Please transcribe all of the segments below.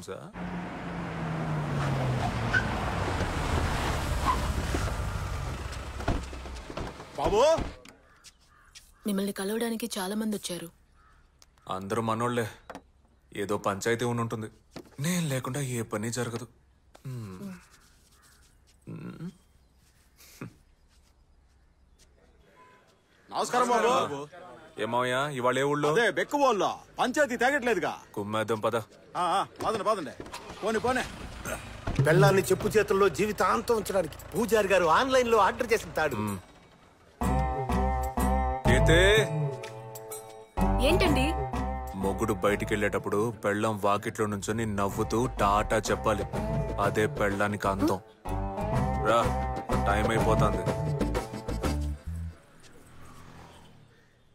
రూల్సా? బాబు, మిమ్మల్ని కలవడానికి చాలా మంది వచ్చారు. అందరూ మనోళ్లే. ఏదో పంచాయతీ ఉంటుంది. నేను లేకుండా ఏ పని జరగదు. నమస్కారం బాబు. ఏమయ్యా ఇవాళ ఏ ఊళ్ళో? అదే బెక్కువోళ్ళ పంచాయతీ తేగట్లేదుగా. కుమ్మేద్దాం పద. పదండి పోనీ. పెళ్ళాన్ని చెప్పు చేతుల్లో జీవితాంతం ఉంచడానికి పూజారి గారు ఆన్లైన్ లో ఆర్డర్ చేసిన తాడు. ఏంటండి? మొగుడు బయటికి వెళ్ళేటప్పుడు పెళ్ళం వాకిట్లో నుంచొని నవ్వుతూ టాటా చెప్పాలి. అదే పెళ్ళానికి అందం. రా, టైం అయిపోతుంది.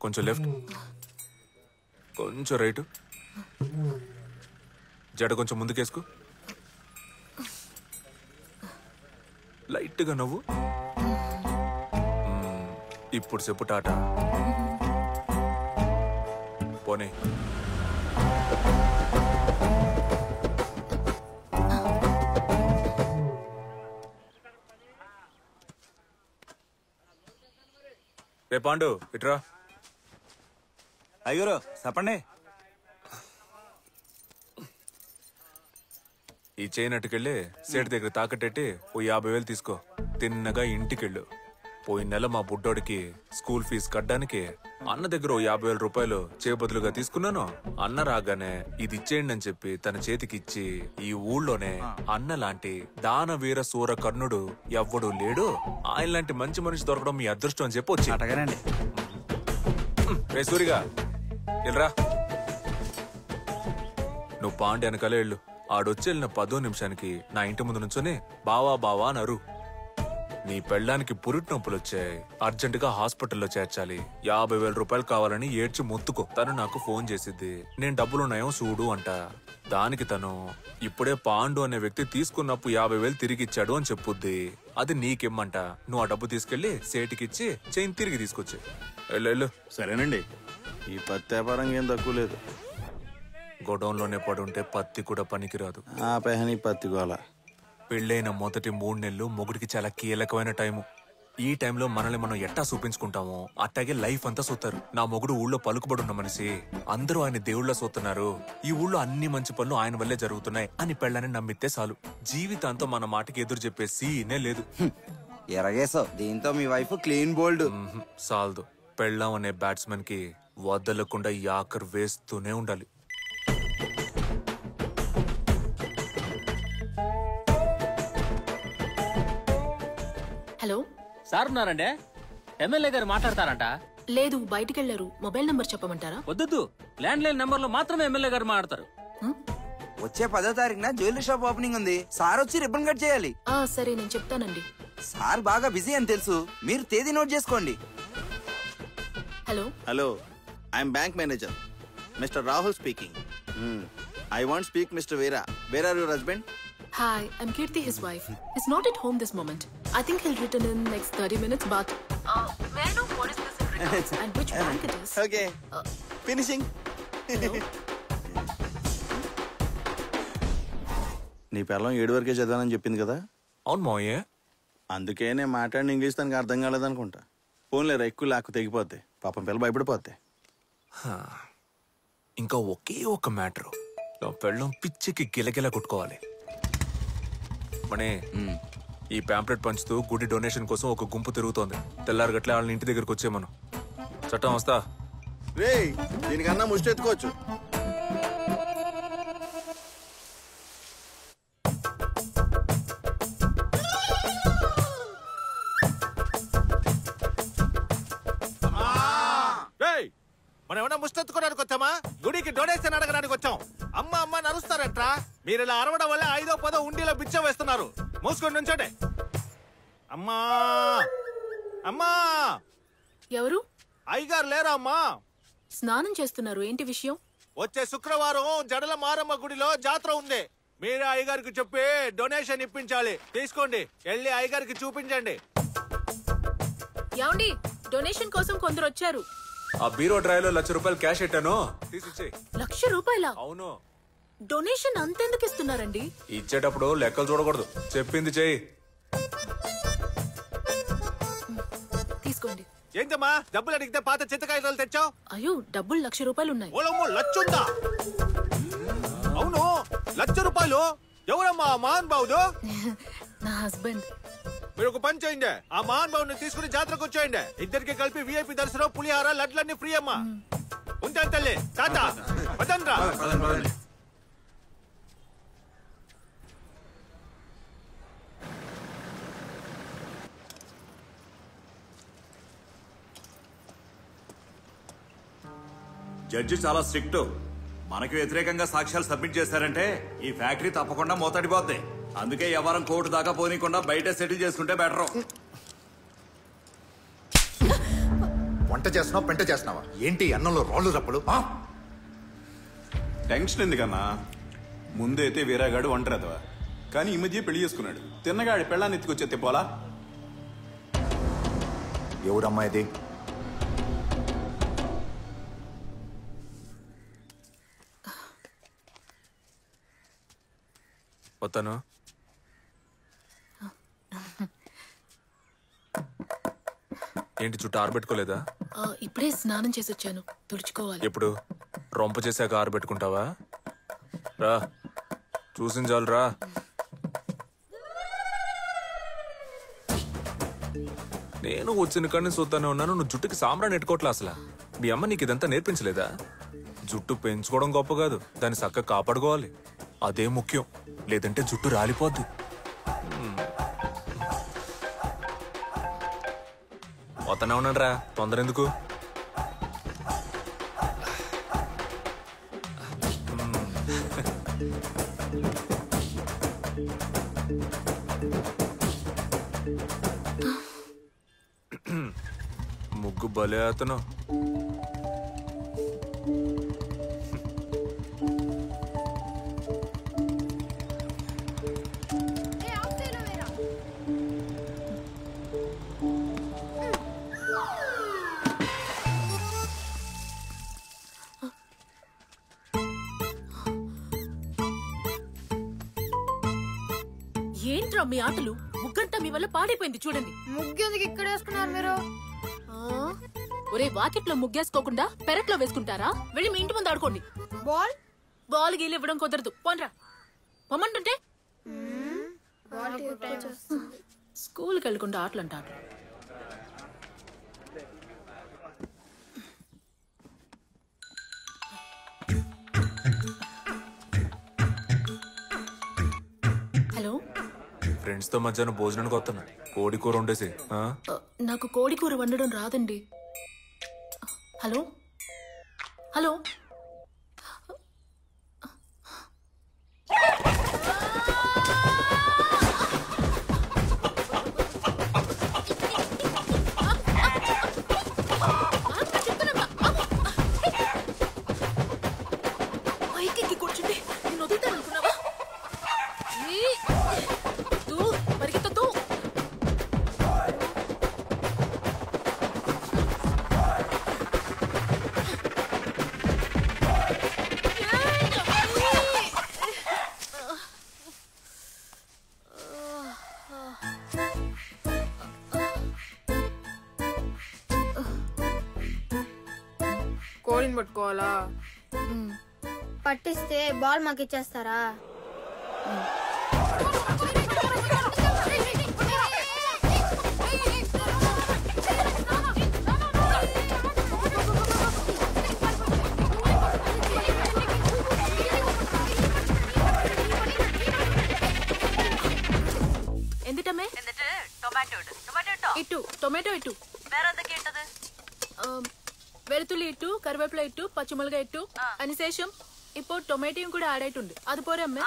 కొంచెం లెఫ్ట్, కొంచెం రైట్, జడ కొంచెం ముందుకేసుకో, లైట్గా నవ్వు. ఇప్పుడు చెప్పు టాటా. పోనీ. రే పాండు, ఇట్రా. అయ్యూరు చెప్పండి. ఈ చైన్ అట్టుకెళ్ళి సేటు దగ్గర తాకట్టెట్టి ఓ 50,000 తీసుకో. తిన్నగా ఇంటికెళ్ళు. పోయిన నెల మా బుడ్డోడికి స్కూల్ ఫీజు కట్టడానికి అన్న దగ్గర ఓ 50,000 రూపాయలు చేబదులుగా తీసుకున్నాను. అన్న రాగానే ఇది ఇచ్చేయండి అని చెప్పి తన చేతికి ఇచ్చి, ఈ ఊళ్ళోనే అన్న లాంటి దానవీర సూర కర్ణుడు ఎవ్వడూ లేడు, ఆయన లాంటి మంచి మనిషి దొరకడం మీ అదృష్టం అని చెప్పి వచ్చి. అటగానండి. రే సూరిగా, వెళ్ళరా. నువ్వు పాండి వెనకాలే వెళ్ళు. ఆడొచ్చి వెళ్ళిన 10 నిమిషానికి నా ఇంటి ముందు నుంచొని బావా బావా నరు. నీ పెళ్ళానికి పురిటి నొప్పులు వచ్చాయి, అర్జెంటుగా హాస్పిటల్లో చేర్చాలి, 50,000 రూపాయలు కావాలని ఏడ్చి మొత్తుకో. తను నాకు ఫోన్ చేసిద్ది, నేను డబ్బులున్నాయో చూడు అంట. దానికి తను ఇప్పుడే పాండు అనే వ్యక్తి తీసుకున్నప్పు 50,000 తిరిగిచ్చాడు అని చెప్పుద్ది. అది నీకిమ్మంట. నువ్వు ఆ డబ్బు తీసుకెళ్లి సేటికిచ్చి చైన్ తిరిగి తీసుకొచ్చి వెళ్ళు. సరేనండి. ఈ పత్తి వ్యాపారం ఏం తక్కువ లేదు. గొడౌన్లోనే పడుంటే పత్తి కూడా పనికిరాదు. పత్తి గోల. పెళ్ళైన మొదటి 3 నెలలు మొగుడికి చాలా కీలకమైన టైము. ఈ టైంలో మనల్ని మనం ఎట్టా చూపించుకుంటామో అట్టాగే లైఫ్ అంతా సూతారు. నా మొగుడు ఊళ్ళో పలుకుబడున్న మనిషి, అందరూ ఆయన దేవుళ్ళ సూతున్నారు, ఈ ఊళ్ళో అన్ని మంచి పనులు ఆయన వల్లే జరుగుతున్నాయి అని పెళ్ళని నమ్మితే చాలు. జీవితాంతం మన మాటకి ఎదురు చెప్పే సీనే లేదు. ఎరగేసో దీంతో మీ వైఫ్ క్లీన్ బోల్డ్. సాల్దు. పెళ్ళాం అనే బ్యాట్స్మెన్ కి వదలకుండా యాకర్ వేస్తూనే ఉండాలి. హలో సార్ ఉన్నారండి. ఎమ్మెల్యే గారు మాట్లాడతారంట. లేదు, బయటికి వెళ్లారు. మొబైల్ నంబర్ చెప్పమంటారా? వద్దు, ల్యాండ్ లైన్ నంబర్ లో మాత్రమే ఎమ్మెల్యే గారు మాట్లాడతారు. వచ్చే 10వ తారీఖున జ్యువెలరీ షాప్ ఓపెనింగ్ ఉంది. సార్ వచ్చి రిబ్బన్ కట్ చేయాలి. సరే, నేను చెప్తానండి. సార్ బాగా బిజీ అని తెలుసు, మీరు తేదీ నోట్ చేసుకోండి. Hello, I'm bank manager mister Rahul speaking. I want speak Mr. Vera. Where are your husband? Hi, I'm Kirti, his wife. He's not at home this moment. I think he'll return in next 30 minutes, but may I know what is this in regards and which bank it is? Okay. Finishing. నీ పిల్లం 7 వరకే చదవాలని చెప్పింది కదా? అవును మావయ్య. అందుకే నేను మాట్లాడిన ఇంగ్లీష్ తనకు అర్థం కాలేదనుకుంటా. ఫోన్లేరా, ఎక్కువ లాక్కు తెగిపోతే పాపం పిల్ల భయపడిపోతే. ఇంకా ఒకే ఒక మ్యాటరు. నా పెళ్ళం పిచ్చికి గిలగిల కొట్టుకోవాలి. మనే, ఈ ప్యాంప్లెట్ పంచుతూ గుడి డొనేషన్ కోసం ఒక గుంపు తిరుగుతోంది. తెల్లారగట్లే వాళ్ళని ఇంటి దగ్గరకు వచ్చేమను. చట్టం వస్తా. రే, దీనికన్నా ముష్టి ఎత్తుకోవచ్చు. మనం ఏమన్నా ముష్టెత్తుకోవడానికి వచ్చామా? గుడికి డొనేషన్ అడగడానికి వచ్చాం. అమ్మ అమ్మ నరుస్తారంట్రా. మీరు ఇలా అరవడం వల్ల 5వ 10వ ఉండిలో బిచ్చం వేస్తున్నారు. మూసుకొని నుంచోటే. అమ్మా అమ్మా, ఎవరు? అయ్యగారు లేరా అమ్మా? స్నానం చేస్తున్నారు. ఏంటి విషయం? వచ్చే శుక్రవారం జడల మారమ్మ గుడిలో జాతర ఉంది. మీరే అయ్యగారికి చెప్పి డొనేషన్ ఇప్పించాలి. తీసుకోండి, వెళ్ళి అయ్యగారికి చూపించండి. ఏమండి, డొనేషన్ కోసం కొందరు వచ్చారు. ఆ బీరో డ్రైవ్ లో 1,00,000 రూపాయలు క్యాష్ పెట్టాను, తీసిచ్చే. 1,00,000 రూపాయల? అవును. డొనేషన్ అంతెందుకు ఇస్తున్నారండి? ఇచ్చేటప్పుడు లెక్కలు చూడకూడదు, చెప్పింది చెయ్యి. తీసుకోండి. ఏంటమ్మా డబ్బులు అడిగితే పాత చింతకాయలు తెచ్చావు? అయ్యో, డబ్బులు 1,00,000 రూపాయలు ఉన్నాయి. ఓలమ్మో, లచ్చుందా? అవును, 1,00,000 రూపాయలు. ఎవరమ్మా మహాన్ బాబుడు? నా హస్బెండ్. మీరు ఒక పని చేయండి, ఆ మహాన్ బాబుని తీసుకుని జాతరకు వచ్చేయండి. ఇద్దరికి కలిపి VIP దర్శనం, పులిహార, లడ్లన్నీ ఫ్రీ అమ్మా. ఉంటాను తల్లి, తాత వదండ్రా. జడ్జి చాలా స్ట్రిక్ట్. మనకు వ్యతిరేకంగా సాక్ష్యాలు సబ్మిట్ చేశారంటే ఈ ఫ్యాక్టరీ తప్పకుండా మూతడిపోద్ది. అందుకే ఎవరం కోర్టు దాకా పోనీకుండా బయట సెటిల్ చేసుకుంటే బెటర్. వంట చేస్తున్నావా పెంట చేస్తున్నావా ఏంటి? అన్నంలో రాళ్ళు రప్పలు. టెన్షన్ ఎందుకన్నా? ముందైతే వీరాగాడు ఒంటరిదవా, కానీ ఈ మధ్య పెళ్లి చేసుకున్నాడు. తిన్నగాడి పెళ్ళాన్ని ఎత్తుకొచ్చే తిప్పాలా? ఎవరమ్మాయిది? వస్తాను. ఏంటి చుట్టూ ఆరబెట్టుకోలేదా? ఇప్పుడే స్నానం చేసి వచ్చాను, తుడుచుకోవాలి. ఎప్పుడు? రొంప చేశాక ఆరబెట్టుకుంటావా? రా, చూసిన చాలు రా. నేను వచ్చిన కాడిని చూస్తానే ఉన్నాను, నువ్వు జుట్టుకి సాంబ్రాన్ని ఎట్టుకోవట్లే. అసలు మీ అమ్మ నీకు ఇదంతా నేర్పించలేదా? జుట్టు పెంచుకోవడం గొప్ప కాదు, దాన్ని చక్కగా కాపాడుకోవాలి, అదే ముఖ్యం. లేదంటే జుట్టు రాలిపోద్ది. వస్తానే ఉన్నాడు రా, తొందర ఎందుకు? ముగ్గు భలే అతను. ఏంట్రా మీ ఆటలు? ముగ్గంతా మీ వల్ల పాడైపోయింది చూడండి. ముగ్గెందుకు ఇక్కడ వేసుకున్నారు మీరు? ఒరే, వాకిట్లో ముగ్గేసుకోకుండా పెరట్లో వేసుకుంటారా? వెళ్ళి మీ ఇంటి ముందు ఆడుకోండి. బాల్ బాల్ గీలు ఇవ్వడం కుదరదు, పోన్రా. పొమ్మంటుంటే స్కూల్కి వెళ్ళకుండా ఆటలు అంట. ఆటలు హలో, ఫ్రెండ్స్ తో మధ్యాహ్నం భోజనానికి వస్తున్నా. కోడి కూర వండేసి. నాకు కోడి కూర వండడం రాదండి. హలో హలో, పైకి కూర్చుంటే నేను వదులుతాను అనుకున్నావా? పరిగెత్తు. కోడిని పట్టుకోవాలా? పట్టిస్తే బాల్ మాకు ఇచ్చేస్తారా? എന്തിട്ടമ്മേ? ഇട്ടു ടൊമാറ്റോ ഇട്ടു, വെളുത്തുള്ളി ഇട്ടു, കറിവേപ്പില ഇട്ടു, പച്ചമുളക് ഇട്ടു. അതിനുശേഷം ഇപ്പോ ടൊമാറ്റോയും കൂടെ ആഡ് ആയിട്ടുണ്ട്. അത് പോരെ അമ്മേ?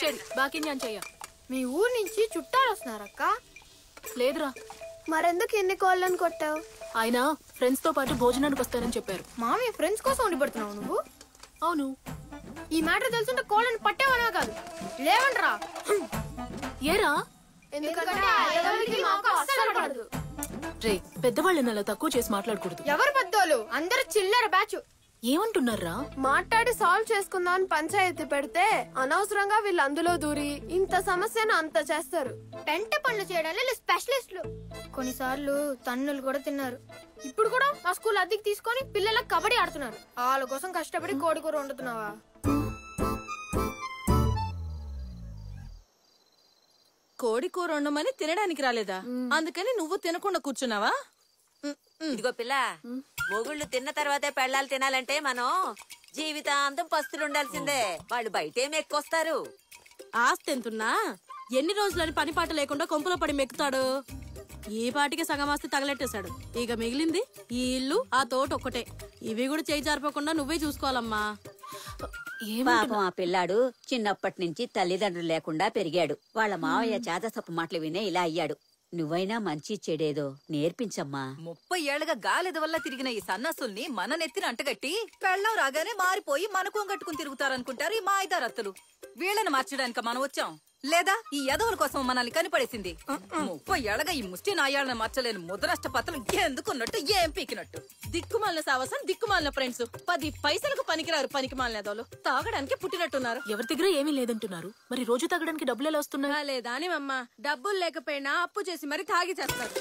ശരി, బాకీ ഞാൻ ചെയ്യാം. మీ ఊరు నుంచి చుట్టాలు వస్తున్నారక్క? లేదురా. మరెందుకు ఎన్ని కోళ్ళని కొట్టావు? ఆయన ఫ్రెండ్స్ తో పాటు భోజనానికి వస్తానని చెప్పారు. మామయ్య ఫ్రెండ్స్ కోసం వండి పెడుతున్నావు నువ్వు? అవును. ఈ మ్యాటర్ తెలుసుంటే కోళ్ళని పట్టేవనా కాదు, లేవండ్రా. ఏరా? ఎందుకంటే మాకు అస్సలు పడదు. రే, పెద్దవాళ్ళని అలా తక్కువ చేసి మాట్లాడకూడదు. ఎవరు పెద్దోళ్ళు? అందరూ చిల్లర బ్యాచ్. ఏమంటున్నారా? మాట్లాడి సాల్వ్ చేసుకుందాం పంచాయతీ పెడితే అనవసరంగా వీళ్ళు అందులో దూరి ఇంత సమస్యను అంత చేస్తారు. పెంట పనులు చేయడానికి స్పెషలిస్టులు. కొన్నిసార్లు తన్నులు కూడా తిన్నారు. ఇప్పుడు కూడా మా స్కూల్ అద్దెకి తీసుకొని పిల్లలకు కబడ్డీ ఆడుతున్నారు. వాళ్ళ కోసం కష్టపడి కోడి కూర వండుతున్నావా? కోడి కూర వండమని తినడానికి రాలేదా? అందుకని నువ్వు తినకుండా కూర్చున్నావా? ఇదిగో పిల్ల, మొగుళ్ళు తిన్న తర్వాతే పెళ్ళాలు తినాలంటే మనం జీవితాంతం పస్తులు ఉండాల్సిందే. వాళ్ళు బయటేం ఎక్కువస్తారు. ఆస్తి ఎంతున్నా ఎన్ని రోజులని పని పాట లేకుండా కొంపలో పడి మెక్కుతాడు. ఈ పాటికి సగం ఆస్తి తగలెట్టేశాడు. ఇక మిగిలింది ఈ ఇల్లు, ఆ తోట ఒక్కటే. ఇవి కూడా చేయి జారిపోకుండా నువ్వే చూసుకోవాలమ్మా. పాపం ఆ పిల్లాడు చిన్నప్పటి నుంచి తల్లిదండ్రులు లేకుండా పెరిగాడు. వాళ్ళ మావయ్య చేతసప్పు మాటలు వినే ఇలా అయ్యాడు. నువ్వైనా మంచి చెడేదో నేర్పించమ్మా. 30 ఏళ్లుగా గాలిద వల్ల తిరిగిన ఈ సన్నాసుల్ని మన నెత్తిన అంటగట్టి పెళ్ళం రాగానే మారిపోయి మనకు కట్టుకుని తిరుగుతారనుకుంటారు ఈ మాయిదారత్తులు. వీళ్ళని మార్చడానికి మనం వచ్చాం, లేదా ఈ యదవుల కోసం మనల్ని కనిపడేసింది. 30 ఏళ్లగా ఈ ముష్టి నాయాళ్ళని మార్చలేని ముద్రనష్ట పత్రం ఎందుకున్నట్టు ఏం పీకినట్టు. దిక్కుమాలిన సావసం, దిక్కుమాలిన ఫ్రెండ్స్. 10 పైసలకు పనికిరారు పనికిమాలిన యదవులు. తాగడానికి పుట్టినట్టున్నారు. ఎవరి దగ్గర ఏమీ లేదంటున్నారు. మరి రోజు తాగడానికి డబ్బులు ఎలా వస్తున్నాయి? లేదా అని అమ్మ, డబ్బులు లేకపోయినా అప్పు చేసి మరి తాగి చేస్తారు.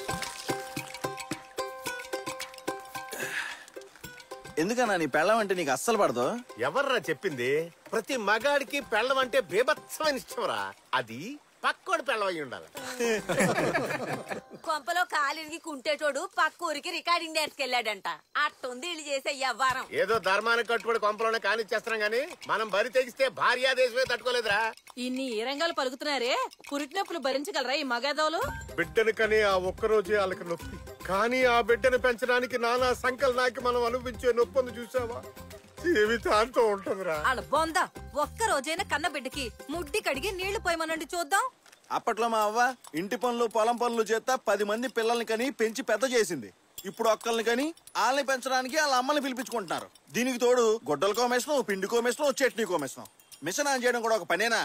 ఎందుకన్నా నీ పెళ్ళం అంటే నీకు అస్సలు పడదు? ఎవర్రా చెప్పింది? ప్రతి మగాడికి పెళ్ళం అంటే బీభత్సమైన ఇష్టంరా. అది పక్కోడి పెళ్ళం అయి ఉండాలి. కొంపలో కాలిరిగి కుంటేటోడు పక్క ఊరికి రికార్డింగ్ నేర్చుకెళ్ళాడంట. అట్టుంది ఇల్లు చేసే వ్యవహారం. ఏదో ధర్మానికి కట్టుబడి కొంపలోనే కానిచ్చేస్తున్నాం గానీ మనం బరి తెగిస్తే భార్యాదేశమే తట్టుకోలేదురా. ఇన్ని ఏ రంగాలు పలుకుతున్నారే, పురిటినొప్పులు భరించగలరా ఈ మగేదవులు? బిడ్డను కని ఆ ఒక్కరోజే వాళ్ళకి నొప్పి, కానీ ఆ బిడ్డను పెంచడానికి నానా సంకలనాకి మనం అనుభవించే నొప్పిని చూసావా? జీవితాంతం ఉంటుందిరా. వాళ్ళ బొంద ఒక్క రోజైనా కన్న బిడ్డకి ముడ్డి కడిగి నీళ్లు పోయమనండి చూద్దాం. అప్పట్లో మా అవ్వ ఇంటి పనులు పొలం పనులు చేస్తా 10 మంది పిల్లల్ని కని పెంచి పెద్ద చేసింది. ఇప్పుడు ఒక్కల్ని కని వాళ్ళని పెంచడానికి వాళ్ళ అమ్మని పిలిపించుకుంటున్నారు. దీనికి తోడు గొడ్డల కోమేషను, పిండి కోమేషను, చట్నీ కోమేషను. మిషన్ ఆన్ చేయడం కూడా ఒక పనేనా?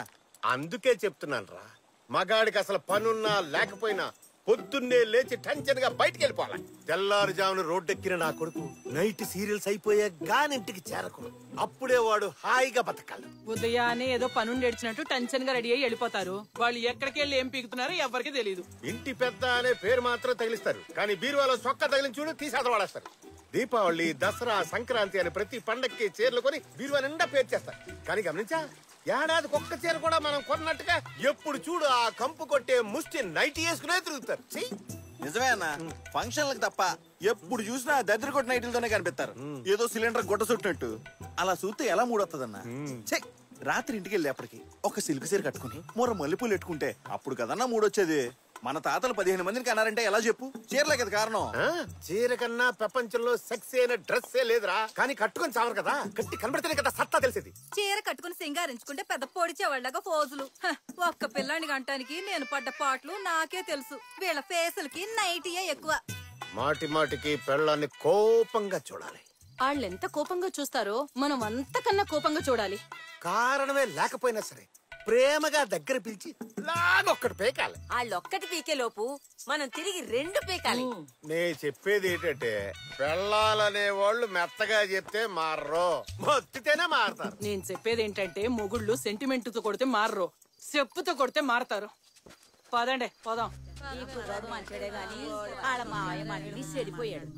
అందుకే చెప్తున్నాను రా, మగాడికి అసలు పనున్నా లేకపోయినా పొద్దున్నే లేచి టెన్షన్ గా బయటికి వెళ్ళిపోవాలి. తెల్లారుజామున రోడ్డెక్కిన నా కొడుకు నైట్ సీరియల్స్ అయిపోయా గానింటికి చేరకూడదు. అప్పుడే వాడు హాయిగా బతకాలి. ఉదయాన్నే ఏదో పనుండి ఏడ్చినట్టు టెన్షన్ గా రెడీ అయ్యి వెళ్ళిపోతారు. వాళ్ళు ఎక్కడికి వెళ్ళి ఏం పీకుతున్నారో ఎవరికి తెలియదు. ఇంటి పెద్ద అనే పేరు మాత్రం తగిలిస్తారు, కానీ బీరువాలో సొక్క తగిలించి చూడు తీసేత వాడేస్తారు. దీపావళి, దసరా, సంక్రాంతి అని ప్రతి పండక్కి చీరలు కొని బీరువా నిండా పేర్చేస్తారు. కానీ గమనించా, ఏడాదికి ఒక్క చీర కూడా మనం కొన్నట్టుగా ఎప్పుడు చూడు ఆ కంపు కొట్టే ముష్టి నైటీ వేసుకునే తిరుగుతారు. నిజమే అన్న, ఫంక్షన్లకు తప్ప ఎప్పుడు చూసినా దద్దరి కొట్టిన నైటీలతోనే కనిపిస్తారు. ఏదో సిలిండర్ గుడ్డ చుట్టినట్టు. అలా చూస్తే ఎలా మూడొస్తుందన్న? రాత్రి ఇంటికి వెళ్ళేప్పటికి ఒక సిల్క్ చీర కట్టుకుని మూర మల్లెపూలు పెట్టుకుంటే అప్పుడు కదన్నా మూడొచ్చేది. మన తాతలు 15 మందిని కన్నారంటే ఎలా చెప్పు? చీరలే కదా కారణం. చీర కన్నా ప్రపంచంలో సెక్స్ అయిన డ్రెస్ లేదురా. కానీ కట్టుకొని చావరు కదా, కట్టి కనబడితేనే కదా సత్తా తెలిసేది. చీర కట్టుకుని సింగారించుకుంటే పెద్ద పొడిచేవాళ్ళగా ఫోజులు. ఒక్క పిల్లాన్ని గంటానికి నేను పడ్డ పాటలు నాకే తెలుసు. వీళ్ళ ఫేసులకి నైటీయే ఎక్కువ. మాటి మాటికి పెళ్ళాన్ని కోపంగా చూడాలి. వాళ్ళెంత కోపంగా చూస్తారో మనం అంతకన్నా కోపంగా చూడాలి. కారణమే లేకపోయినా సరే ప్రేమగా దగ్గర పిలిచి లాగొక్కటి పీకాలి. వాళ్ళొక్కటి పీకే లోపు మనం తిరిగి 2 పీకాలి. నే చెప్పేది ఏంటంటే, పెళ్ళాలనే వాళ్ళు మెత్తగా చెప్తే మారరు, మొత్తితేనే మారతారు. నేను చెప్పేది ఏంటంటే, మొగుళ్ళు సెంటిమెంట్ తో కొడితే మారరు, చెప్పుతో కొడితే మారతారు. పదండి పోదాం. ఈ కుర్రాడు మంచోడే గాని వాళ్ళ మావయ్య మళ్ళీ చెడిపోయాడు.